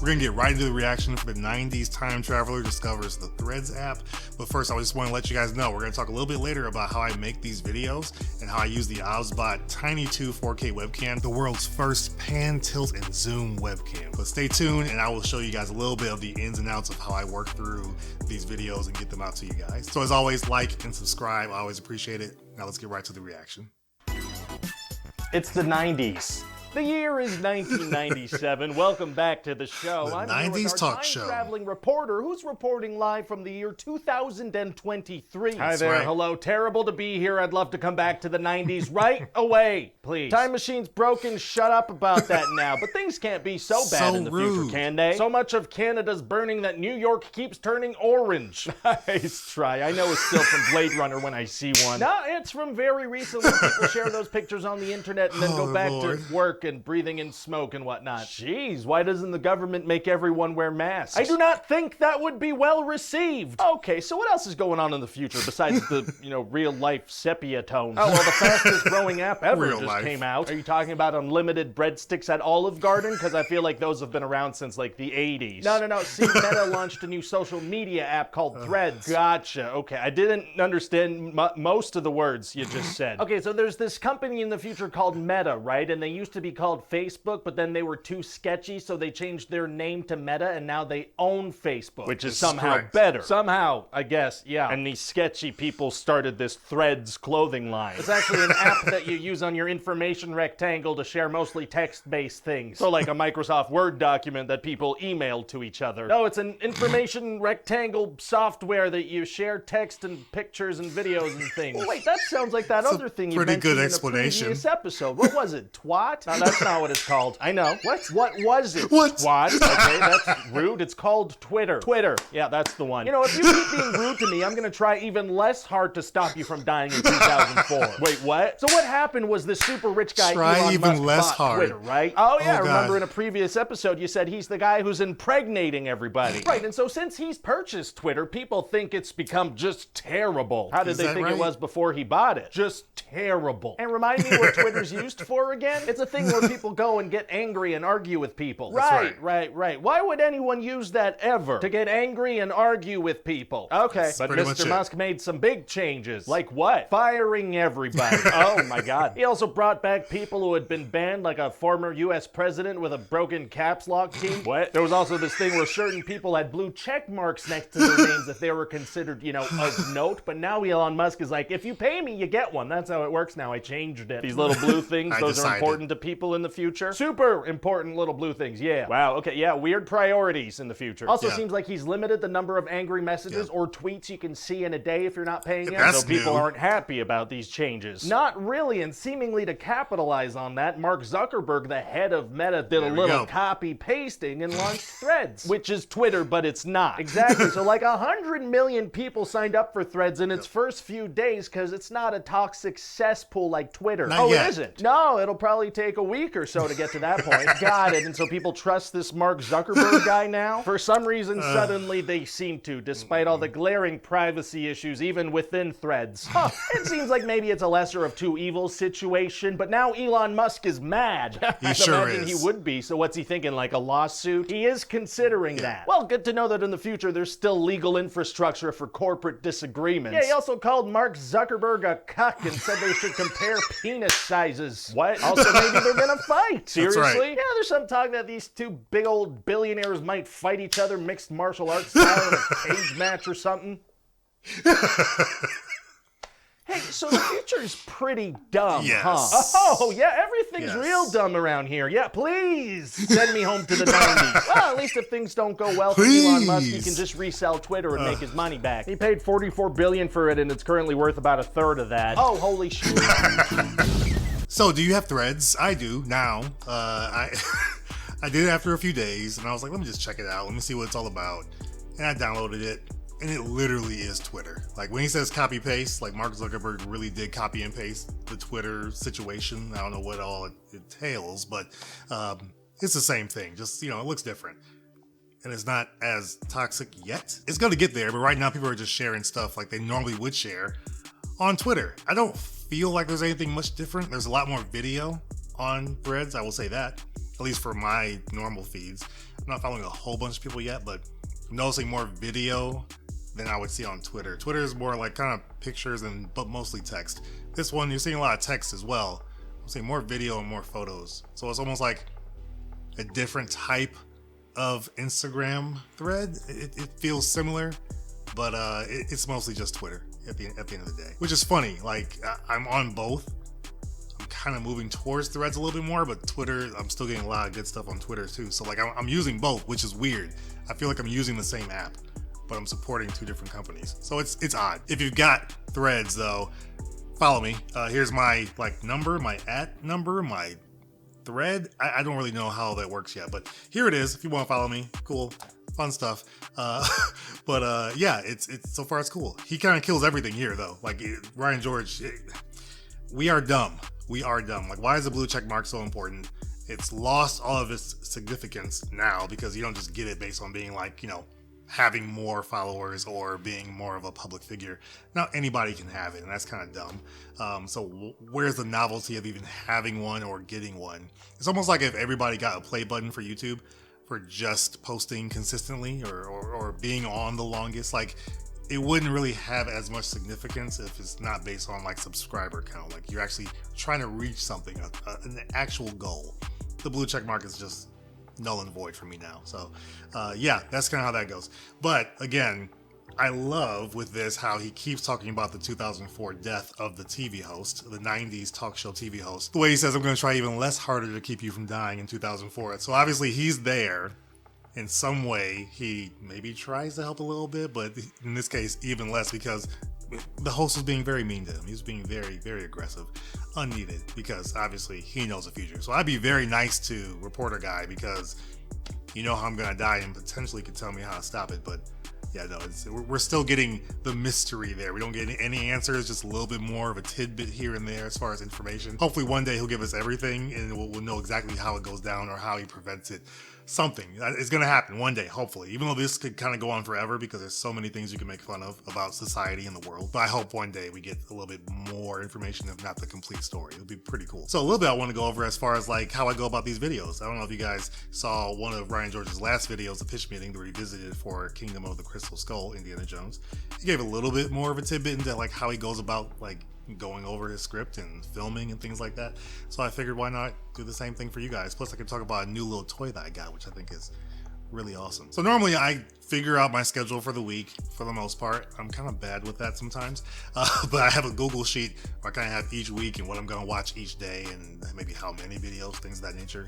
We're gonna get right into the reaction for the 90s time traveler discovers the Threads app. But first, I just want to let you guys know, we're gonna talk a little bit later about how I make these videos and how I use the OBSBOT Tiny2 4K webcam, the world's first pan, tilt, and zoom webcam. But stay tuned and I will show you guys a little bit of the ins and outs of how I work through these videos and get them out to you guys. So as always, like and subscribe. I always appreciate it. Now let's get right to the reaction. It's the 90s. The year is 1997. Welcome back to the show. The I'm 90s here with our talk show. time-traveling reporter who's reporting live from the year 2023. Hi there. right. Hello. Terrible to be here. I'd love to come back to the 90s right away, please. Time machine's broken. Shut up about that now. But things can't be so bad So in the rude. future, can they? So much of Canada's burning that New York keeps turning orange. Nice try. I know it's still from Blade Runner when I see one. No, it's from very recently. People share those pictures on the internet and then go back Lord. to work and breathing in smoke and whatnot. Jeez, why doesn't the government make everyone wear masks? I do not think that would be well received. Okay, so what else is going on in the future besides the, real life sepia tones? Oh, well, the fastest growing app ever Real just life. came out. Are you talking about unlimited breadsticks at Olive Garden? Because I feel like those have been around since like the 80s. No. See, Meta launched a new social media app called Threads. Gotcha. Okay, I didn't understand most of the words you just said. Okay, so there's this company in the future called Meta, right? And they used to be called Facebook, but then they were too sketchy, so they changed their name to Meta, and now they own Facebook. Which is somehow correct. better. Somehow, I guess, yeah. And these sketchy people started this Threads clothing line. It's actually an app that you use on your information rectangle to share mostly text-based things. So like a Microsoft Word document that people email to each other. No, it's an information rectangle software that you share text and pictures and videos and things. Oh, wait, that sounds like that other thing you pretty mentioned good in explanation. a previous episode. What was it? Twat? No, that's not what it's called. I know. What was it? What? Twat. Okay, that's rude. It's called Twitter. Twitter. Yeah, that's the one. If you keep being rude to me, I'm gonna try even less hard to stop you from dying in 2004. Wait, what? So what happened was this super rich guy, Try Elon even Musk, less bought hard. Twitter, right? Oh yeah, Oh, God. remember in a previous episode you said he's the guy who's impregnating everybody. Right, and so since he's purchased Twitter, people think it's become just terrible. How did Is they that think right? it was before he bought it? Just terrible. And remind me what Twitter's used for again? It's a thing where people go and get angry and argue with people. That's Right. Why would anyone use that ever? To get angry and argue with people. Okay, That's but pretty much Mr. it. Musk made some big changes. Like what? Firing everybody. Oh my God. He also brought back people who had been banned, like a former US president with a broken caps lock key. What? There was also this thing where certain people had blue check marks next to their names if they were considered, of note. But now Elon Musk is like, if you pay me, you get one. That's how it works now. I changed it. These little blue things, those are important to people in the future. Super important little blue things, yeah. Wow, okay, yeah, weird priorities in the future. Also Yeah. seems like he's limited the number of angry messages or tweets you can see in a day if you're not paying him. That's So people new. aren't happy about these changes. Not really, and seemingly to capitalize on that, Mark Zuckerberg, the head of Meta, did a There we little go. copy pasting and launched Threads, which is Twitter, but it's not. Exactly, so like 100 million people signed up for Threads in its first few days because it's not a toxic cesspool like Twitter. Not yet. It isn't? No, it'll probably take a week or so to get to that point. Got it, and so people trust this Mark Zuckerberg guy now? For some reason, suddenly they seem to, despite all the glaring privacy issues even within Threads. It seems like maybe it's a lesser of two evils situation, but now Elon Musk is mad. He I'd sure imagine is. he would be, so what's he thinking, like a lawsuit? He is considering that. Well, good to know that in the future there's still legal infrastructure for corporate disagreements. Yeah, he also called Mark Zuckerberg a cuck and said they should compare penis sizes. What? Also, maybe they're gonna fight. Seriously? right. Yeah, there's some talk that these two big old billionaires might fight each other mixed martial arts style in a cage match or something. Hey, so the future is pretty dumb, Yes. huh? Oh, yeah, everything's Yes. real dumb around here. Yeah, please send me home to the 90s. Well, at least if things don't go well for Elon Musk, he Please. can just resell Twitter and make his money back. He paid $44 billion for it, and it's currently worth about a third of that. Oh, holy shit. So do you have Threads? I do now. I did it after a few days and I was like, let me just check it out. Let me see what it's all about. And I downloaded it and it literally is Twitter. Like when he says copy paste, like Mark Zuckerberg really did copy and paste the Twitter situation. I don't know what all it entails, but it's the same thing. Just, it looks different. And it's not as toxic yet. It's going to get there, but right now people are just sharing stuff like they normally would share on Twitter. I don't feel like there's anything much different. There's a lot more video on Threads, I will say that. at least for my normal feeds. I'm not following a whole bunch of people yet, but I'm noticing more video than I would see on Twitter. Twitter is more like kind of pictures but mostly text. This one, you're seeing a lot of text as well. I'm seeing more video and more photos. So it's almost like a different type of Instagram thread. It feels similar, but it's mostly just Twitter at the end of the day, which is funny. Like I'm on both. I'm kind of moving towards Threads a little bit more, but Twitter, I'm still getting a lot of good stuff on Twitter too. So like I'm using both, which is weird. I feel like I'm using the same app, but I'm supporting two different companies. So it's odd. If you've got Threads though, follow me. Here's my number, my @ number, my thread. I don't really know how that works yet, but here it is. If you want to follow me, cool, fun stuff. But yeah, it's so far it's cool. He kind of kills everything here though. Like Ryan George, we are dumb. We are dumb. Like, why is the blue check mark so important? It's lost all of its significance now because you don't just get it based on being like, having more followers or being more of a public figure. Now anybody can have it, and that's kind of dumb. So where's the novelty of even having one or getting one? It's almost like if everybody got a play button for YouTube for just posting consistently or being on the longest. Like, it wouldn't really have as much significance if it's not based on like subscriber count. Like you're actually trying to reach something, an actual goal. The blue check mark is just null and void for me now. So yeah, that's kind of how that goes. But again, I love with this how he keeps talking about the 2004 death of the TV host, the 90s talk show TV host. The way he says, I'm going to try even less harder to keep you from dying in 2004. So obviously he's there in some way. He maybe tries to help a little bit, but in this case, even less, because the host was being very mean to him. He was being very, very aggressive, unneeded, because obviously he knows the future. So I'd be very nice to reporter guy because you know how I'm gonna die and potentially could tell me how to stop it. But yeah, no, we're still getting the mystery there. We don't get any answers, just a little bit more of a tidbit here and there as far as information. Hopefully one day he'll give us everything and we'll know exactly how it goes down or how he prevents it. Something. It's going to happen one day, hopefully. Even though this could kind of go on forever because there's so many things you can make fun of about society and the world. But I hope one day we get a little bit more information, if not the complete story. It would be pretty cool. So a little bit I want to go over as far as like how I go about these videos. I don't know if you guys saw one of Ryan George's last videos, the pitch meeting, where he visited for Kingdom of the Crystal Skull, Indiana Jones. He gave a little bit more of a tidbit into like how he goes about like going over his script and filming and things like that. So I figured why not do the same thing for you guys. Plus I could talk about a new little toy that I got, which I think is really awesome. So normally I figure out my schedule for the week for the most part. I'm kind of bad with that sometimes, but I have a Google sheet where I kind of have each week and what I'm going to watch each day and maybe how many videos, things of that nature.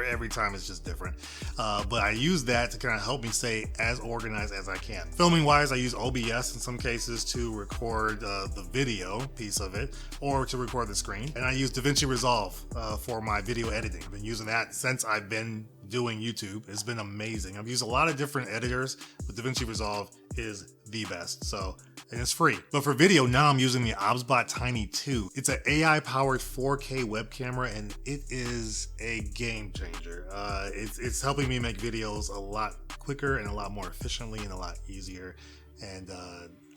Every time it's just different, but I use that to kind of help me stay as organized as I can. Filming wise, I use OBS in some cases to record the video piece of it or to record the screen, and I use DaVinci Resolve for my video editing. I've been using that since I've been doing YouTube. It's been amazing. I've used a lot of different editors, but DaVinci Resolve is the best. So, and it's free. But for video, now I'm using the OBSBOT Tiny2. It's an AI powered 4K web camera and it is a game changer. It's helping me make videos a lot quicker and a lot more efficiently and a lot easier. And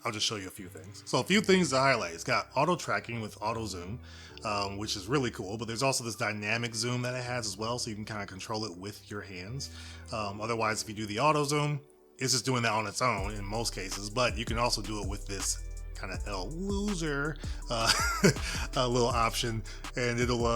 I'll just show you a few things. So a few things to highlight. It's got auto tracking with auto zoom, which is really cool, but there's also this dynamic zoom that it has as well, so you can kind of control it with your hands. Otherwise, if you do the auto zoom, it's just doing that on its own in most cases, but you can also do it with this kind of loser little option, and it'll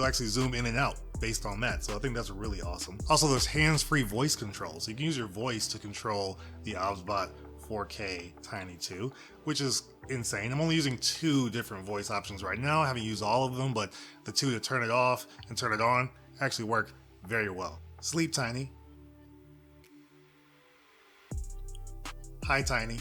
actually zoom in and out based on that. So I think that's really awesome. Also, there's hands-free voice control, so you can use your voice to control the OBSBOT 4K Tiny2, which is insane. I'm only using 2 different voice options right now. I haven't used all of them, but the 2 to turn it off and turn it on actually work very well. Sleep Tiny. Hi Tiny.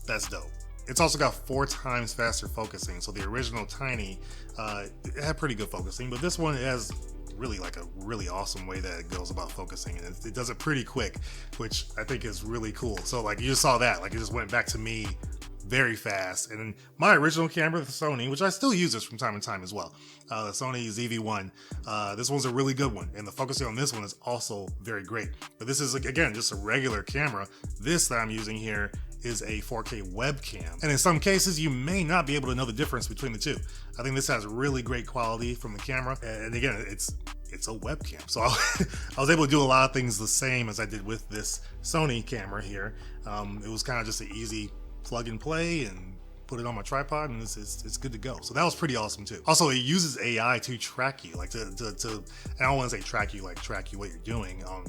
That's dope. It's also got 4 times faster focusing. So the original Tiny, it had pretty good focusing, but this one has really like a really awesome way that it goes about focusing, and it does it pretty quick, which I think is really cool. So like you just saw that, like it just went back to me very fast. And then my original camera, the Sony, which I still use this from time to time as well, the Sony ZV-1, this one's a really good one, and the focusing on this one is also very great. But this is, like, again, just a regular camera. This that I'm using here is a 4K webcam. And in some cases, you may not be able to know the difference between the two. I think this has really great quality from the camera. And again, it's a webcam. So I was able to do a lot of things the same as I did with this Sony camera here. It was kind of just an easy plug and play and put it on my tripod, and it's good to go. So that was pretty awesome too. Also, it uses AI to track you, like to and I don't want to say track you what you're doing on,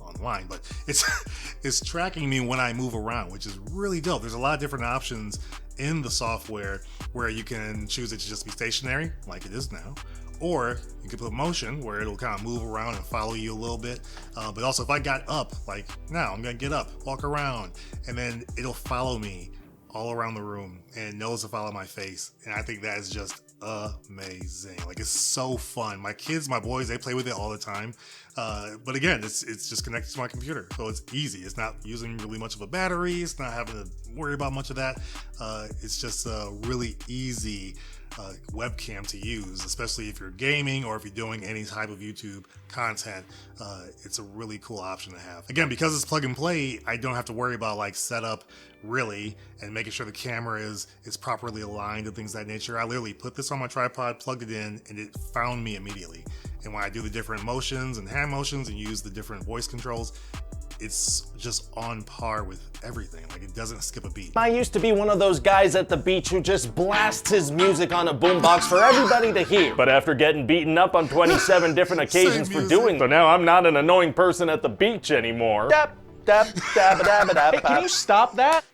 online, but it's tracking me when I move around, which is really dope. There's a lot of different options in the software where you can choose it to just be stationary, like it is now, or you can put motion where it'll kind of move around and follow you a little bit. But also, if I got up, like now, I'm gonna get up, walk around, and then it'll follow me all around the room and knows to follow my face. And I think that is just amazing. Like, it's so fun. My kids, my boys, they play with it all the time. But again, it's just connected to my computer, so it's easy. It's not using really much of a battery. It's not having to worry about much of that. It's just a really easy webcam to use, especially if you're gaming or if you're doing any type of YouTube content. It's a really cool option to have. Again, because it's plug and play, I don't have to worry about like setup really and making sure the camera is properly aligned and things of that nature. I literally put this on my tripod, plugged it in, and it found me immediately. And when I do the different motions and hand motions and use the different voice controls, it's just on par with everything. Like, it doesn't skip a beat. I used to be one of those guys at the beach who just blasts his music on a boombox for everybody to hear. But after getting beaten up on 27 different occasions for doing so, now I'm not an annoying person at the beach anymore. Hey, can you stop that?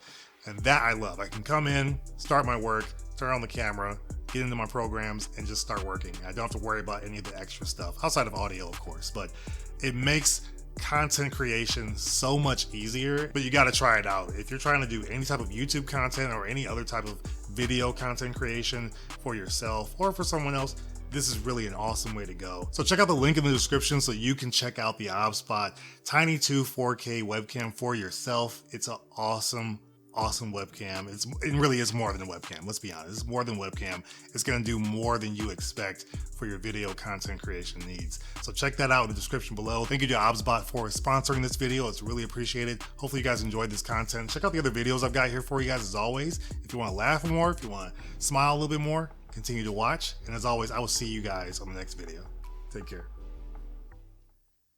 And that I love. I can come in, start my work, turn on the camera, get into my programs, and just start working. I don't have to worry about any of the extra stuff, outside of audio, of course, but it makes content creation so much easier. But you got to try it out. If you're trying to do any type of YouTube content or any other type of video content creation for yourself or for someone else, this is really an awesome way to go. So check out the link in the description so you can check out the OBSBOT Tiny2 4K webcam for yourself. It's an awesome webcam. It really is more than a webcam. Let's be honest. It's more than webcam. It's going to do more than you expect for your video content creation needs. So check that out in the description below. Thank you to OBSBOT for sponsoring this video. It's really appreciated. Hopefully you guys enjoyed this content. Check out the other videos I've got here for you guys as always. If you want to laugh more, if you want to smile a little bit more, continue to watch. And as always, I will see you guys on the next video. Take care.